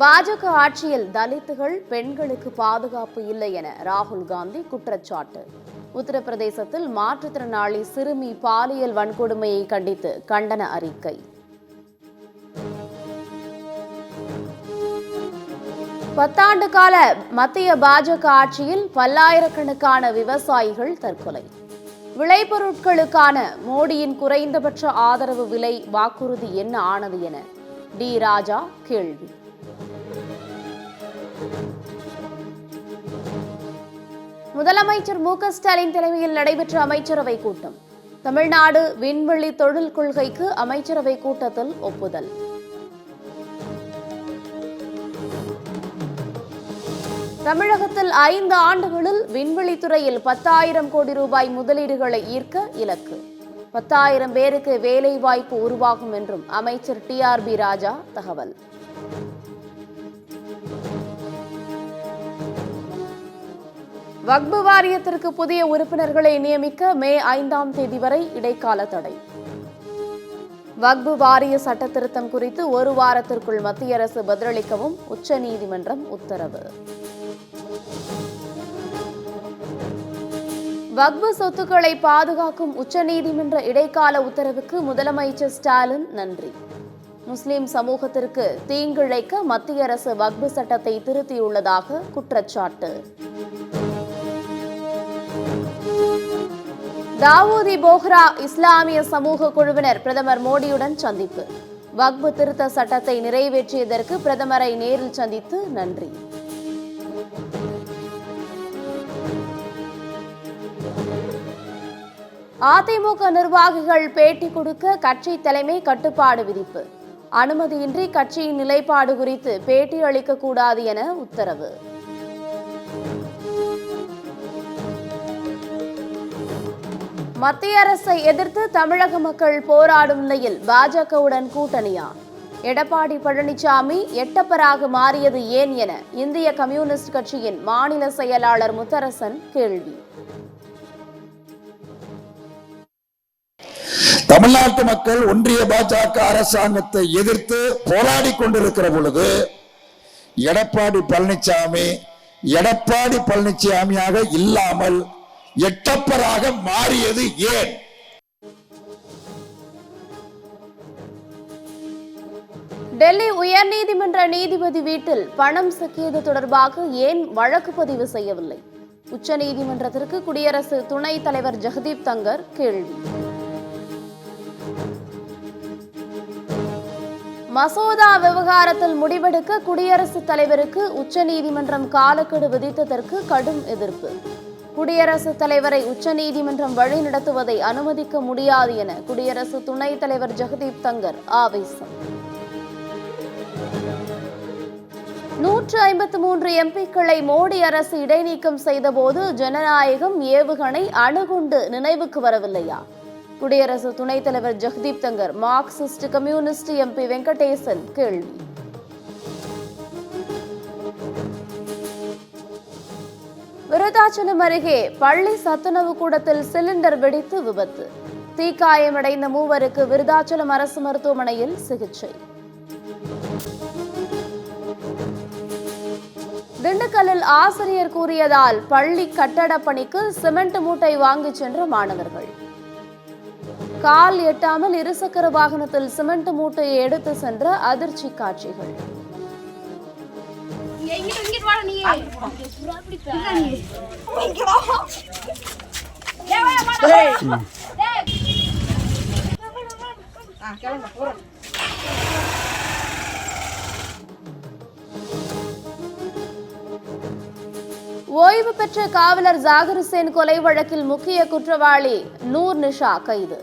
பாஜக ஆட்சியில் தலித்துகள் பெண்களுக்கு பாதுகாப்பு இல்லை என ராகுல் காந்தி குற்றச்சாட்டு. உத்தரப்பிரதேசத்தில் மாற்றுத்திறனாளி சிறுமி பாலியல் வன்கொடுமையை கண்டித்து கண்டன அறிக்கை. பத்தாண்டு கால மத்திய பாஜக ஆட்சியில் பல்லாயிரக்கணக்கான விவசாயிகள் தற்கொலை. விளைபொருட்களுக்கான மோடியின் குறைந்தபட்ச ஆதரவு விலை வாக்குறுதி என்ன ஆனது என டி ராஜா கேள்வி. முதலமைச்சர் மு.க.ஸ்டாலின் தலைமையில் நடைபெற்ற அமைச்சரவை கூட்டம். தமிழ்நாடு விண்வெளி தொழில் கொள்கைக்கு அமைச்சரவை கூட்டத்தில் ஒப்புதல். தமிழகத்தில் 5 ஆண்டுகளில் விண்வெளித்துறையில் 10,000 கோடி ரூபாய் முதலீடுகளை ஈர்க்க இலக்கு. 10,000 பேருக்கு வேலைவாய்ப்பு உருவாகும் என்றும் அமைச்சர் டி.ஆர்.பி. ராஜா தகவல். வக்பு வாரியத்திற்கு புதிய உறுப்பினர்களை நியமிக்க மே 5ஆம் தேதி வரை இடைக்கால தடை. வக்பு வாரிய சட்ட திருத்தம் குறித்து 1 வாரத்திற்குள் மத்திய அரசு பதிலளிக்கவும் உச்சநீதிமன்றம் உத்தரவு. வக்பு சொத்துக்களை பாதுகாக்கும் உச்சநீதிமன்ற இடைக்கால உத்தரவுக்கு முதலமைச்சர் ஸ்டாலின் நன்றி. முஸ்லிம் சமூகத்திற்கு தீங்கிழைக்க மத்திய அரசு வக்பு சட்டத்தை திருத்தியுள்ளதாக குற்றச்சாட்டு. தாவூதி போஹ்ரா இஸ்லாமிய சமூக குழுவினர் பிரதமர் மோடியுடன் சந்திப்பு. வக்பு திருத்த சட்டத்தை நிறைவேற்றியதற்கு பிரதமரை நேரில் சந்தித்து நன்றி. அதிமுக நிர்வாகிகள் பேட்டி கொடுக்க கட்சி தலைமை கட்டுப்பாடு விதிப்பு. அனுமதியின்றி கட்சியின் நிலைப்பாடு குறித்து பேட்டி அளிக்கக்கூடாது என உத்தரவு. மத்திய அரசை எதிர்த்து தமிழக மக்கள் போராடும் நிலையில் பாஜகவுடன் கூட்டணியா? எடப்பாடி பழனிசாமி எட்டப்பராக மாறியது ஏன் என இந்திய கம்யூனிஸ்ட் கட்சியின் மாநில செயலாளர் முத்தரசன் கேள்வி. தமிழ்நாட்டு மக்கள் ஒன்றிய பாஜக அரசாங்கத்தை எதிர்த்து போராடி கொண்டிருக்கிற பொழுது எடப்பாடி பழனிசாமியாக இல்லாமல் எட்டப்பராக மாறியது ஏன்? டெல்லி உயர்நீதிமன்ற நீதிபதி வீட்டில் பணம் சிக்கியது தொடர்பாக ஏன் வழக்கு பதிவு செய்யவில்லை? உச்சநீதிமன்றத்திற்கு குடியரசு துணைத் தலைவர் ஜெகதீப் தங்கர் கேள்வி. மசோதா விவகாரத்தில் முடிவெடுக்க குடியரசுத் தலைவருக்கு உச்சநீதிமன்றம் காலக்கெடு விதித்ததற்கு கடும் எதிர்ப்பு. குடியரசுத் தலைவரை உச்சநீதிமன்றம் வழிநடத்துவதை அனுமதிக்க முடியாது என குடியரசு துணைத் தலைவர் ஜெகதீப் தங்கர் ஆவேசம். 153 எம்பிக்களை மோடி அரசு இடைநீக்கம் செய்தபோது ஜனநாயகம் ஏவுகணை அணுகுண்டு நினைவுக்கு வரவில்லையா? குடியரசு துணைத் தலைவர் Jagdeep Dhankhar Marxist Communist MP Venkatesan கேள்வி. விருதாச்சலம் அருகே பள்ளி சத்துணவு கூடத்தில் சிலிண்டர் வெடித்து விபத்து. தீக்காயமடைந்த 3 விருதாச்சலம் அரசு மருத்துவமனையில் சிகிச்சை. திண்டுக்கல்லில் ஆசிரியர் கூறியதால் பள்ளி கட்டட பணிக்கு சிமெண்ட் மூட்டை வாங்கிச் சென்ற மாணவர்கள். கால் எட்டாமல் இருசக்கர வாகனத்தில் சிமெண்ட் மூட்டையை எடுத்து சென்ற அதிர்ச்சி காட்சிகள். ஓய்வு பெற்ற காவலர் ஜாகிர் ஹுசேன் கொலை வழக்கில் முக்கிய குற்றவாளி நூர் நிஷா கைது.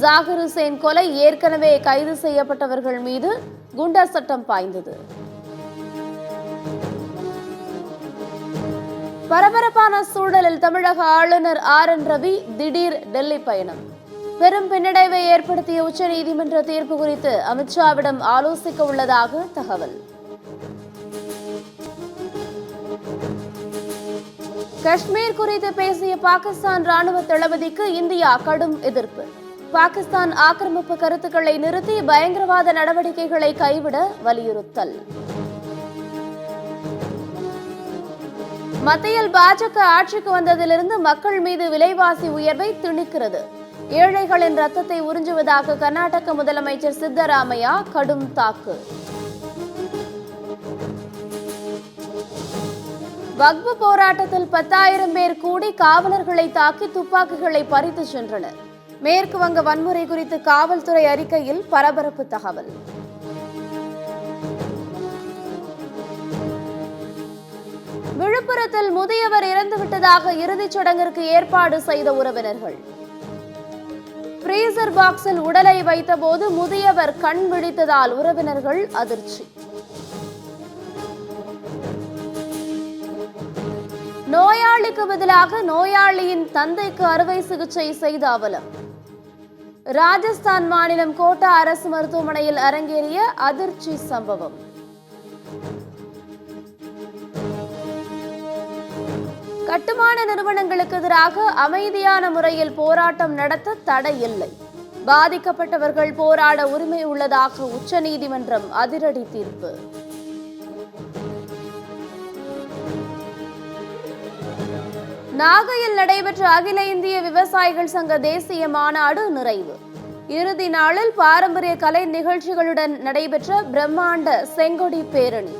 ஜாகிர் ஹுசேன் கொலை ஏற்கனவே கைது செய்யப்பட்டவர்கள் மீது குண்டர் சட்டம் பாய்ந்தது. பரபரப்பான சூழலில் தமிழக ஆளுநர் ஆர்.என். ரவி திடீர் டெல்லி பயணம். பெரும் பின்னடைவை ஏற்படுத்திய உச்சநீதிமன்ற தீர்ப்பு குறித்து அமித்ஷாவிடம் ஆலோசிக்க உள்ளதாக தகவல். காஷ்மீர் குறித்து பேசிய பாகிஸ்தான் ராணுவ தளபதிக்கு இந்தியா கடும் எதிர்ப்பு. பாகிஸ்தான் ஆக்கிரமிப்பு கருத்துக்களை நிறுத்தி பயங்கரவாத நடவடிக்கைகளை கைவிட வலியுறுத்தல். மத்தியில் பாஜக ஆட்சிக்கு வந்ததிலிருந்து மக்கள் மீது விலைவாசி உயர்வை திணிக்கிறது. ஏழைகளின் ரத்தத்தை உறிஞ்சுவதாக கர்நாடக முதலமைச்சர் சித்தராமையா கடும் தாக்கு. வக்பு போராட்டத்தில் 10,000 பேர் கூடி காவலர்களை தாக்கி துப்பாக்கிகளை பறித்து சென்றனர். மேற்கு வங்க வன்முறை குறித்து காவல்துறை அறிக்கையில் பரபரப்பு தகவல். விழுப்புரத்தில் முதியவர் இறந்துவிட்டதாக இறுதிச் சடங்கிற்கு ஏற்பாடு செய்த உறவினர்கள். ஃப்ரீசர் பாக்ஸில் உடலை வைத்தபோது முதியவர் கண் விழித்ததால் உறவினர்கள் அதிர்ச்சி. நோயாளிக்கு பதிலாக நோயாளியின் தந்தைக்கு அறுவை சிகிச்சை செய்த அவலம். ராஜஸ்தான் மாநிலம் கோட்டா அரசு மருத்துவமனையில் அரங்கேறிய அதிர்ச்சி சம்பவம். கட்டுமான நிறுவனங்களுக்கு எதிராக அமைதியான முறையில் போராட்டம் நடத்த தடை இல்லை. பாதிக்கப்பட்டவர்கள் போராட உரிமை உள்ளதாக உச்சநீதிமன்றம் அதிரடி தீர்ப்பு. நாகையில் நடைபெற்ற அகில இந்திய விவசாயிகள் சங்க தேசிய மாநாடு நிறைவு. இறுதி நாளில் பாரம்பரிய கலை நிகழ்ச்சிகளுடன் நடைபெற்ற பிரம்மாண்ட செங்கொடி பேரணி.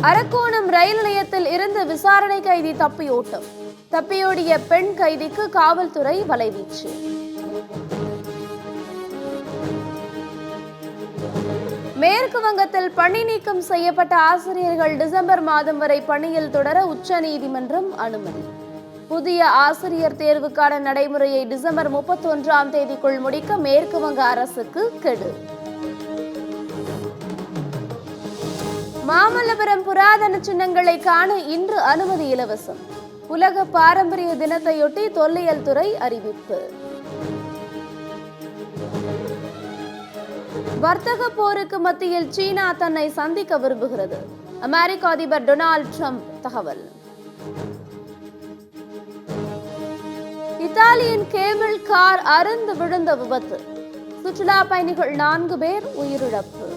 அரக்கோணம் ரயில் நிலையத்தில் இருந்து விசாரணை கைதி தப்பியோட்டம். தப்பியோடிய பெண் கைதிக்கு காவல்துறை வலைவீச்சு. மேற்கு வங்கத்தில் பணி நீக்கம் செய்யப்பட்ட ஆசிரியர்கள் டிசம்பர் மாதம் வரை பணியில் தொடர உச்சநீதிமன்றம் அனுமதி. புதிய ஆசிரியர் தேர்வுக்கான நடைமுறையை டிசம்பர் 31ஆம் தேதிக்குள் முடிக்க மேற்கு வங்க அரசுக்கு கெடு. மாமல்லபுரம் புராதன சின்னங்களை காண இன்று அனுமதி இலவசம். உலக பாரம்பரிய தினத்தையொட்டி தொல்லியல் துறை அறிவிப்பு. வர்த்தக போருக்கு மத்தியில் சீனா தன்னை சந்திக்க விரும்புகிறது. அமெரிக்க அதிபர் டொனால்ட் ட்ரம்ப் தகவல். இத்தாலியின் கேபிள் கார் அறுந்து விழுந்த விபத்து. சுற்றுலா பயணிகள் 4 பேர் உயிரிழப்பு.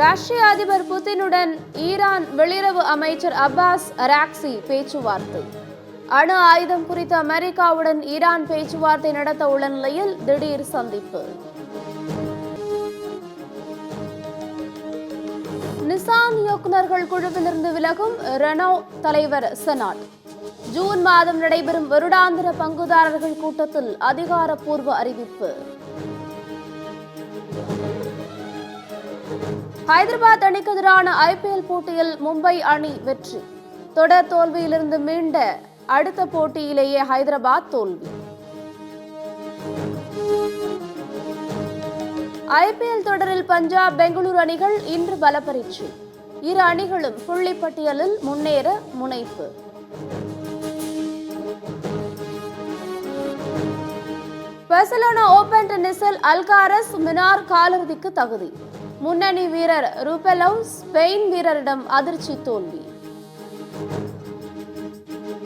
ரஷ்ய அதிபர் புதினுடன் ஈரான் வெளியுறவு அமைச்சர் அப்பாஸ் அராக்சி பேச்சுவார்த்தை. அணு ஆயுதம் குறித்து அமெரிக்காவுடன் ஈரான் பேச்சுவார்த்தை நடத்த உள்ள நிலையில் திடீர் சந்திப்பு. நிசான் இயக்குநர்கள் குழுவிலிருந்து விலகும் ரெனோ தலைவர் செனாட். ஜூன் மாதம் நடைபெறும் வருடாந்திர பங்குதாரர்கள் கூட்டத்தில் அதிகாரப்பூர்வ அறிவிப்பு. ஹைதராபாத் அணிக்கு எதிரான IPL போட்டியில் மும்பை அணி வெற்றி. தொடர் தோல்வியிலிருந்து மீண்ட அடுத்த போட்டியிலேயே ஹைதராபாத் தோல்வி. IPL தொடரில் பஞ்சாப் பெங்களூரு அணிகள் இன்று பலப்பரீட்சை. இரு அணிகளும் புள்ளிப்பட்டியலில் முன்னேற முனைப்பு. பார்சிலோனா ஓபன் டென்னிஸில் அல்காரஸ் மினார் காலிறுதிக்கு தகுதி. முன்னணி வீரர் ரூபெலோவ் ஸ்பெயின் வீரரிடம் அதிர்ச்சி தோல்வி.